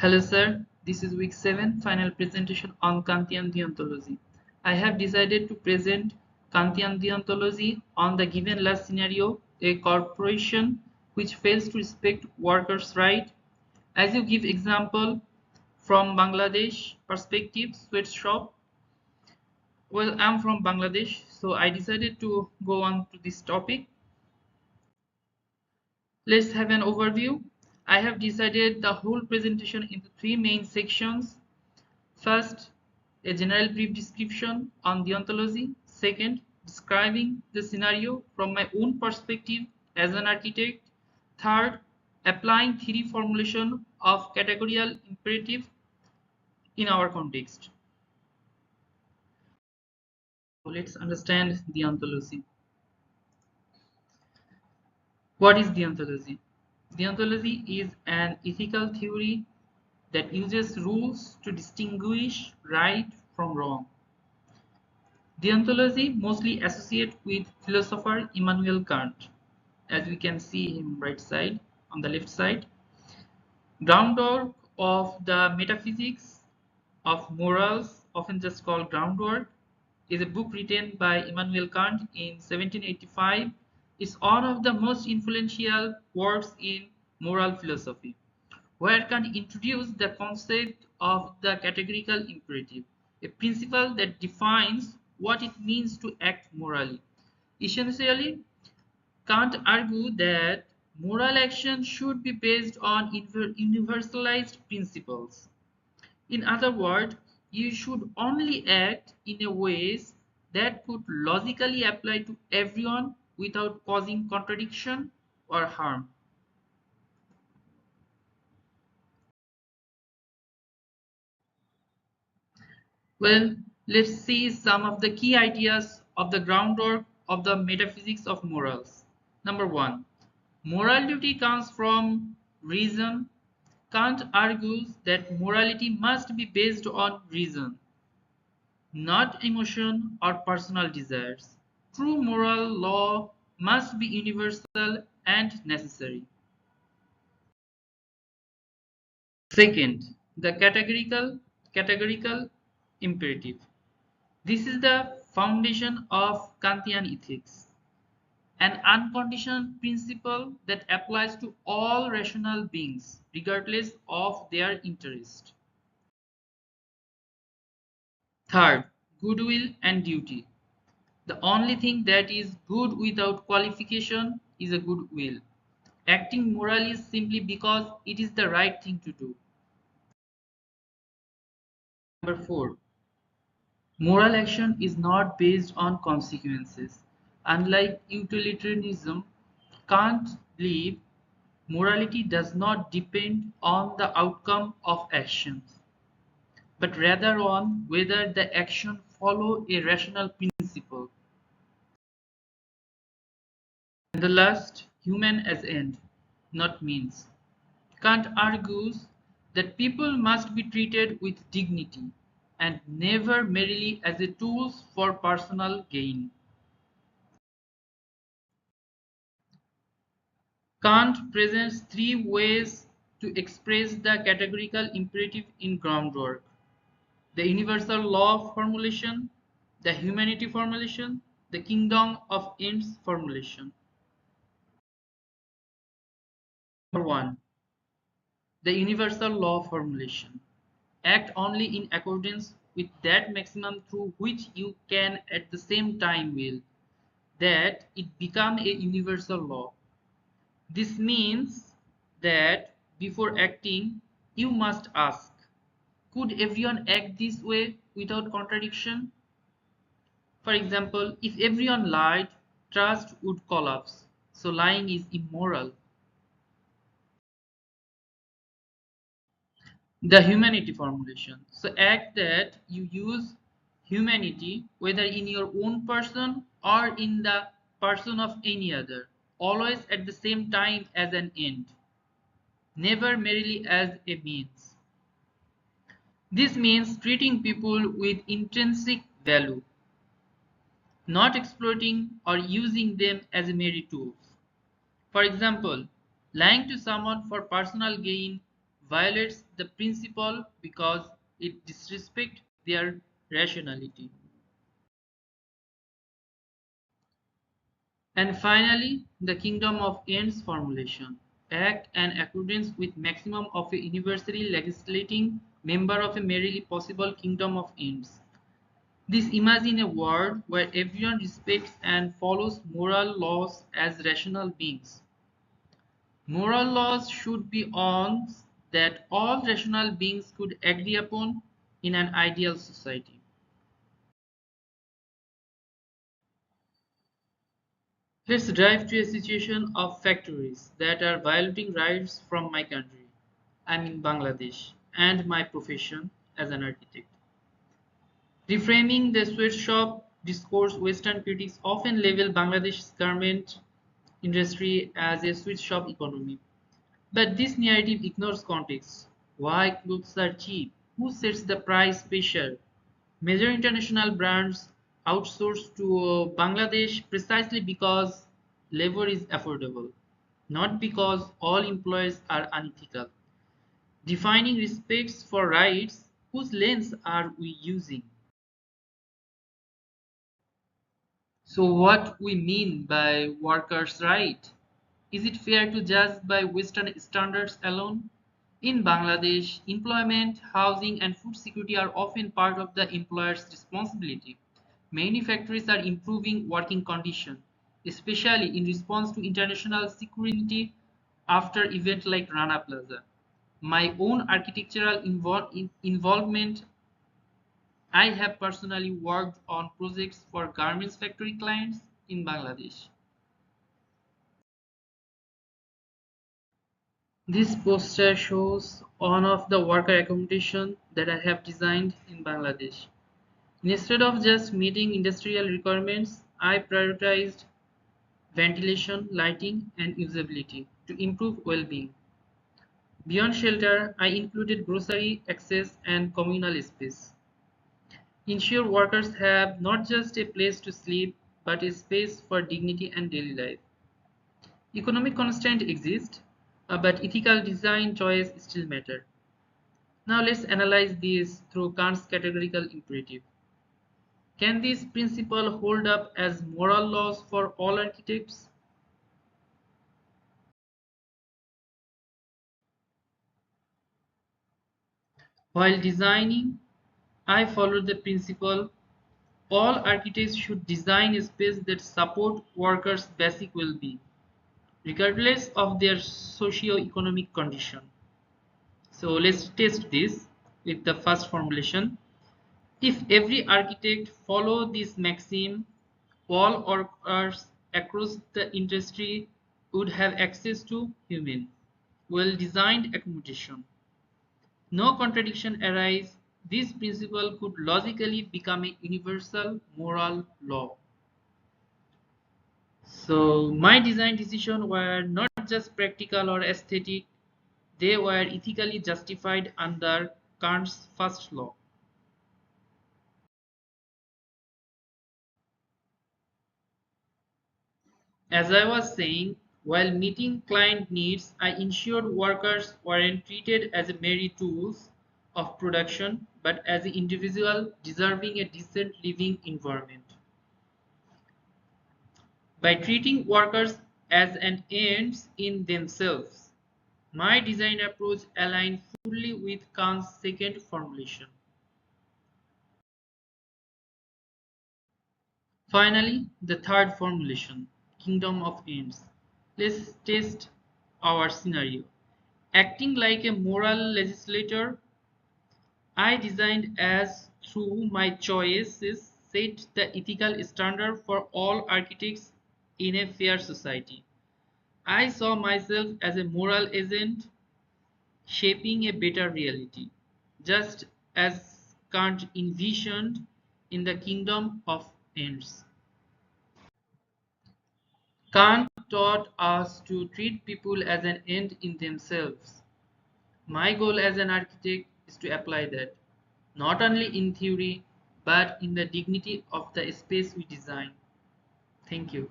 Hello sir, this is week 7 final presentation on Kantian deontology. I have decided to present Kantian deontology on the given last scenario, a corporation which fails to respect workers' right. As you give example from Bangladesh perspective, sweatshop. Well, I'm from Bangladesh, so I decided to go on to this topic. Let's have an overview. I have decided the whole presentation into three main sections. First, a general brief description on deontology. Second, describing the scenario from my own perspective as an architect. Third, applying theory formulation of categorical imperative in our context. So let's understand deontology. What is deontology? Deontology is an ethical theory that uses rules to distinguish right from wrong. Deontology mostly associated with philosopher Immanuel Kant, as we can see him right side on the left side. Groundwork of the metaphysics of morals, often just called groundwork, is a book written by Immanuel Kant in 1785. It's one of the most influential works in moral philosophy, where Kant introduced the concept of the categorical imperative, a principle that defines what it means to act morally. Essentially, Kant argued that moral action should be based on universalized principles. In other words, you should only act in a ways that could logically apply to everyone without causing contradiction or harm. Well, let's see some of the key ideas of the groundwork of the metaphysics of morals. Number one, moral duty comes from reason. Kant argues that morality must be based on reason, not emotion or personal desires. True moral law must be universal and necessary. Second, the categorical imperative. This is the foundation of Kantian ethics, an unconditional principle that applies to all rational beings, regardless of their interest. Third, goodwill and duty. The only thing that is good without qualification is a goodwill. Acting morally simply because it is the right thing to do. Number 4. Moral action is not based on consequences. Unlike utilitarianism, Kant believed morality does not depend on the outcome of actions, but rather on whether the action follow a rational principle. And the last, human as end, not means. Kant argues that people must be treated with dignity and never merely as a tools for personal gain. Kant presents three ways to express the categorical imperative in groundwork: the universal law formulation, the humanity formulation, the kingdom of ends formulation. Number 1. The universal law formulation. Act only in accordance with that maximum through which you can at the same time will, that it become a universal law. This means that before acting, you must ask, could everyone act this way without contradiction? For example, if everyone lied, trust would collapse. So lying is immoral. The humanity formulation. So act that you use humanity whether in your own person or in the person of any other, always at the same time as an end, never merely as a means. This means treating people with intrinsic value, not exploiting or using them as mere tools. For example, lying to someone for personal gain violates the principle because it disrespects their rationality. And finally, the kingdom of ends formulation. Act and accordance with maximum of a universally legislating member of a merely possible kingdom of ends. This imagine a world where everyone respects and follows moral laws as rational beings. Moral laws should be norms that all rational beings could agree upon in an ideal society. Let's dive to a situation of factories that are violating rights from my country. I'm in Bangladesh and my profession as an architect. Reframing the sweatshop discourse, Western critics often label Bangladesh's garment industry as a sweatshop economy. But this narrative ignores context. Why clothes are cheap? Who sets the price pressure? Major international brands outsource to Bangladesh precisely because labor is affordable, not because all employers are unethical. Defining respects for rights, whose lens are we using? So, what we mean by workers' right? Is it fair to judge by Western standards alone? In Bangladesh, employment, housing, and food security are often part of the employer's responsibility. Many factories are improving working conditions, especially in response to international security after events like Rana Plaza. My own architectural involvement, I have personally worked on projects for garments factory clients in Bangladesh. This poster shows one of the worker accommodation that I have designed in Bangladesh. Instead of just meeting industrial requirements, I prioritized ventilation, lighting, and usability to improve well-being. Beyond shelter, I included grocery access and communal space. Ensure workers have not just a place to sleep, but a space for dignity and daily life. Economic constraints exist, but ethical design choice still matter. Now let's analyze this through Kant's categorical imperative. Can this principle hold up as moral laws for all architects? While designing, I followed the principle all architects should design a space that support workers' basic well-being, regardless of their socio-economic condition. So let's test this with the first formulation. If every architect follow this maxim, all workers across the industry would have access to human, well-designed accommodation. No contradiction arises. This principle could logically become a universal moral law. So my design decisions were not just practical or aesthetic, they were ethically justified under Kant's first law. As I was saying, while meeting client needs, I ensured workers weren't treated as mere tools of production, but as an individual deserving a decent living environment. By treating workers as an ends in themselves, my design approach aligned fully with Kant's second formulation. Finally, the third formulation, kingdom of ends. Let's test our scenario. Acting like a moral legislator, I designed as through my choices set the ethical standard for all architects in a fair society. I saw myself as a moral agent shaping a better reality, just as Kant envisioned in the kingdom of ends. Kant taught us to treat people as an end in themselves. My goal as an architect is to apply that, not only in theory, but in the dignity of the space we design. Thank you.